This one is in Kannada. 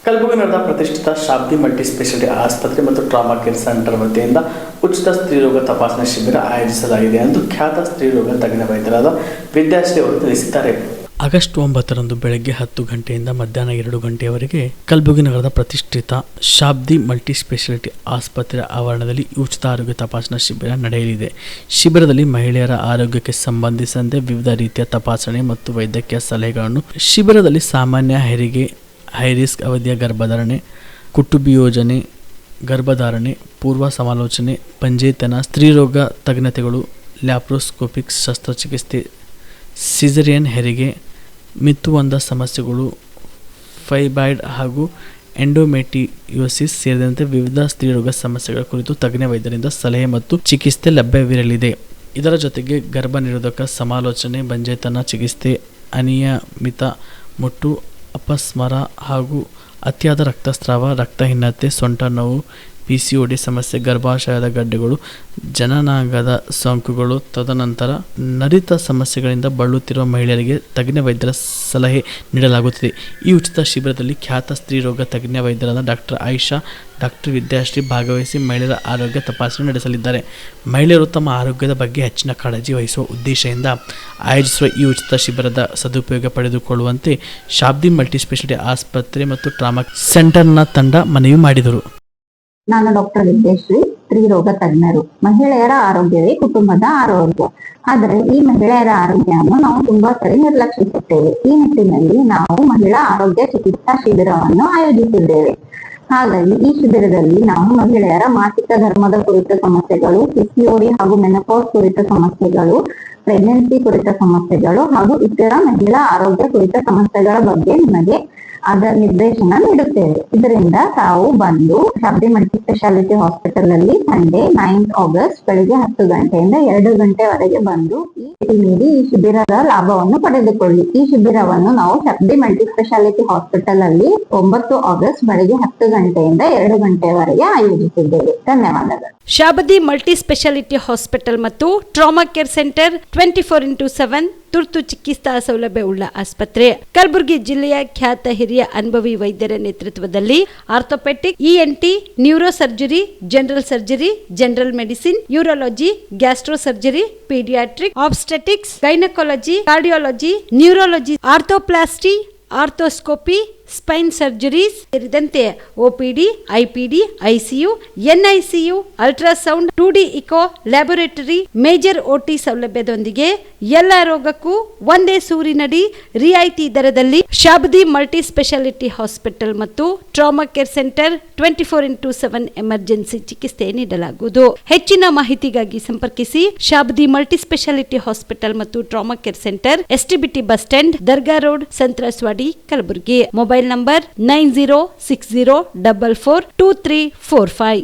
ಕಲಬುರಗಿ ನಗರದ ಪ್ರತಿಷ್ಠಿತ ಶಾಬ್ದಿ ಮಲ್ಟಿ ಸ್ಪೆಷಾಲಿಟಿ ಆಸ್ಪತ್ರೆ ಮತ್ತು ಟ್ರಾಮಾ ಕೇರ್ ಸೆಂಟರ್ ವತಿಯಿಂದ ಉಚಿತ ಸ್ತ್ರೀರೋಗ ತಪಾಸಣಾ ಶಿಬಿರ ಆಯೋಜಿಸಲಾಗಿದೆ ಎಂದು ಖ್ಯಾತ ಸ್ತ್ರೀರೋಗ ತಜ್ಞ ವೈದ್ಯರಾದ ವಿದ್ಯಾಶ್ರೀ ಅವರು ತಿಳಿಸಿದ್ದಾರೆ. ಆಗಸ್ಟ್ 9ರಂದು ಬೆಳಗ್ಗೆ 10 ಗಂಟೆಯಿಂದ ಮಧ್ಯಾಹ್ನ 2 ಗಂಟೆಯವರೆಗೆ ಕಲಬುರಗಿ ನಗರದ ಪ್ರತಿಷ್ಠಿತ ಶಾಬ್ದಿ ಮಲ್ಟಿ ಸ್ಪೆಷಾಲಿಟಿ ಆಸ್ಪತ್ರೆ ಆವರಣದಲ್ಲಿ ಉಚಿತ ಆರೋಗ್ಯ ತಪಾಸಣಾ ಶಿಬಿರ ನಡೆಯಲಿದೆ. ಶಿಬಿರದಲ್ಲಿ ಮಹಿಳೆಯರ ಆರೋಗ್ಯಕ್ಕೆ ಸಂಬಂಧಿಸಿದಂತೆ ವಿವಿಧ ರೀತಿಯ ತಪಾಸಣೆ ಮತ್ತು ವೈದ್ಯಕೀಯ ಸಲಹೆಗಳನ್ನು ಶಿಬಿರದಲ್ಲಿ ಸಾಮಾನ್ಯ ಹೆರಿಗೆ, ಹೈರಿಸ್ಕ್ ಅವಧಿಯ ಗರ್ಭಧಾರಣೆ, ಕುಟುಂಬ ಯೋಜನೆ, ಗರ್ಭಧಾರಣೆ, ಪೂರ್ವ ಸಮಾಲೋಚನೆ, ಪಂಜೇತನ, ಸ್ತ್ರೀರೋಗ ತಜ್ಞತೆಗಳು, ಲ್ಯಾಪ್ರೋಸ್ಕೋಪಿಕ್ ಶಸ್ತ್ರಚಿಕಿತ್ಸೆ, ಸಿಸೇರಿಯನ್ ಹೆರಿಗೆ, ಮಿತುವಂದ ಸಮಸ್ಯೆಗಳು, ಫೈಬಾಯ್ಡ್ ಹಾಗೂ ಎಂಡೋಮೆಟ್ರಿಯೋಸಿಸ್ ಸೇರಿದಂತೆ ವಿವಿಧ ಸ್ತ್ರೀರೋಗ ಸಮಸ್ಯೆಗಳ ಕುರಿತು ತಜ್ಞ ವೈದ್ಯರಿಂದ ಸಲಹೆ ಮತ್ತು ಚಿಕಿತ್ಸೆ ಲಭ್ಯವಿರಲಿದೆ. ಇದರ ಜೊತೆಗೆ ಗರ್ಭ ನಿರೋಧಕ ಸಮಾಲೋಚನೆ, ಬಂಜೆತನ ಚಿಕಿತ್ಸೆ, ಅನಿಯಮಿತ ಮುಟ್ಟು, ಅಪಸ್ಮಾರ ಹಾಗೂ ಅತಿಯಾದ ರಕ್ತಸ್ರಾವ, ರಕ್ತಹೀನತೆ, ಸೊಂಟ ನೋವು, PCOD ಸಮಸ್ಯೆ, ಗರ್ಭಾಶಯದ ಗಡ್ಡೆಗಳು, ಜನನಾಂಗದ ಸೋಂಕುಗಳು, ತದನಂತರ ನರಿತ ಸಮಸ್ಯೆಗಳಿಂದ ಬಳಲುತ್ತಿರುವ ಮಹಿಳೆಯರಿಗೆ ತಜ್ಞ ವೈದ್ಯರ ಸಲಹೆ ನೀಡಲಾಗುತ್ತದೆ. ಈ ಉಚಿತ ಶಿಬಿರದಲ್ಲಿ ಖ್ಯಾತ ಸ್ತ್ರೀರೋಗ ತಜ್ಞ ವೈದ್ಯರಾದ ಡಾಕ್ಟರ್ ಆಯಿಷಾ, ಡಾಕ್ಟರ್ ವಿದ್ಯಾಶ್ರೀ ಭಾಗವಹಿಸಿ ಮಹಿಳೆಯರ ಆರೋಗ್ಯ ತಪಾಸಣೆ ನಡೆಸಲಿದ್ದಾರೆ. ಮಹಿಳೆಯರು ತಮ್ಮ ಆರೋಗ್ಯದ ಬಗ್ಗೆ ಹೆಚ್ಚಿನ ಕಾಳಜಿ ವಹಿಸುವ ಉದ್ದೇಶದಿಂದ ಆಯೋಜಿಸುವ ಈ ಉಚಿತ ಶಿಬಿರದ ಸದುಪಯೋಗ ಪಡೆದುಕೊಳ್ಳುವಂತೆ ಶಾಬ್ದಿ ಮಲ್ಟಿ ಸ್ಪೆಷಾಲಿಟಿ ಆಸ್ಪತ್ರೆ ಮತ್ತು ಟ್ರಾಮಾ ಸೆಂಟರ್ನ ತಂಡ ಮನವಿ ಮಾಡಿದರು. ನಾನು ಡಾಕ್ಟರ್ ವಿದ್ಯಾಶ್ರೀ, ಸ್ತ್ರೀರೋಗ ತಜ್ಞರು. ಮಹಿಳೆಯರ ಆರೋಗ್ಯವೇ ಕುಟುಂಬದ ಆರೋಗ್ಯ. ಆದರೆ ಈ ಮಹಿಳೆಯರ ಆರೋಗ್ಯವನ್ನು ನಾವು ತುಂಬಾ ಸರಿ ನಿರ್ಲಕ್ಷಿಸುತ್ತೇವೆ. ಈ ನಿಟ್ಟಿನಲ್ಲಿ ನಾವು ಮಹಿಳಾ ಆರೋಗ್ಯ ಚಿಕಿತ್ಸಾ ಶಿಬಿರವನ್ನು ಆಯೋಜಿಸಿದ್ದೇವೆ. ಹಾಗಾಗಿ ಈ ಶಿಬಿರದಲ್ಲಿ ನಾವು ಮಹಿಳೆಯರ ಮಾಸಿಕ ಧರ್ಮದ ಕುರಿತ ಸಮಸ್ಯೆಗಳು, PCOD ಹಾಗೂ ಮೆನೋಪಾಸ್ ಕುರಿತ ಸಮಸ್ಯೆಗಳು, ಪ್ರೆಗ್ನೆನ್ಸಿ ಕುರಿತ ಸಮಸ್ಯೆಗಳು ಹಾಗೂ ಇತರ ಮಹಿಳಾ ಆರೋಗ್ಯ ಕುರಿತ ಸಮಸ್ಯೆಗಳ ಬಗ್ಗೆ ನಿಮಗೆ ಅದರ ನಿರ್ದೇಶನ ನೀಡುತ್ತೇವೆ. ಇದರಿಂದ ತಾವು ಬಂದು ಶಾಬ್ದಿ ಮಲ್ಟಿ ಸ್ಪೆಷಾಲಿಟಿ ಹಾಸ್ಪಿಟಲ್ ಅಲ್ಲಿ ಸಂಡೇ 9th ಆಗಸ್ಟ್ ಬೆಳಿಗ್ಗೆ 10 ಗಂಟೆಯಿಂದ 2 ಗಂಟೆವರೆಗೆ ಬಂದು ನೀಡಿ ಈ ಶಿಬಿರದ ಲಾಭವನ್ನು ಪಡೆದುಕೊಳ್ಳಿ. ಈ ಶಿಬಿರವನ್ನು ನಾವು ಶಾಬ್ದಿ ಮಲ್ಟಿ ಸ್ಪೆಷಾಲಿಟಿ ಹಾಸ್ಪಿಟಲ್ ಅಲ್ಲಿ 9 ಆಗಸ್ಟ್ ಬೆಳಿಗ್ಗೆ 10 ಗಂಟೆಯಿಂದ 2 ಗಂಟೆವರೆಗೆ ಆಯೋಜಿಸಿದ್ದೇವೆ. ಧನ್ಯವಾದಗಳು. ಶಾಬದಿ ಮಲ್ಟಿ ಸ್ಪೆಷಾಲಿಟಿ ಹಾಸ್ಪಿಟಲ್ ಮತ್ತು ಟ್ರಾಮಾ ಕೇರ್ ಸೆಂಟರ್ 24x7 ತುರ್ತು ಚಿಕಿತ್ಸಾ ಸೌಲಭ್ಯವುಳ್ಳ ಆಸ್ಪತ್ರೆ. ಕಲಬುರಗಿ ಜಿಲ್ಲೆಯ ಖ್ಯಾತ ಹಿರಿಯ ಅನುಭವಿ ವೈದ್ಯರ ನೇತೃತ್ವದಲ್ಲಿ orthopedic, ENT, neuro surgery, general surgery, general medicine, urology, gastro surgery, pediatric, obstetrics, gynaecology, cardiology, neurology, arthroplasty, arthroscopy, spine surgeries ಸೇರಿದಂತೆ OPD, IPD, ICU, NICU, ultrasound, 2D echo, laboratory, major OT ಸೌಲಭ್ಯದೊಂದಿಗೆ ಎಲ್ಲ ರೋಗಕ್ಕೂ ಒಂದೇ ಸೂರಿನಡಿ ರಿಯಾಯಿತಿ ದರದಲ್ಲಿ ಶಾಬದಿ ಮಲ್ಟಿ ಸ್ಪೆಷಾಲಿಟಿ ಹಾಸ್ಪಿಟಲ್ ಮತ್ತು trauma care centre 24x7 emergency ಚಿಕಿತ್ಸೆ ನೀಡಲಾಗುವುದು. ಹೆಚ್ಚಿನ ಮಾಹಿತಿಗಾಗಿ ಸಂಪರ್ಕಿಸಿ ಶಾಬದಿ ಮಲ್ಟಿ ಸ್ಪೆಷಾಲಿಟಿ ಹಾಸ್ಪಿಟಲ್ ಮತ್ತು trauma care centre, STBT bus stand, Dargah road, ಸಂತ್ರಸ್ವಾಡಿ, Kalaburagi. Mobile number 9060442345.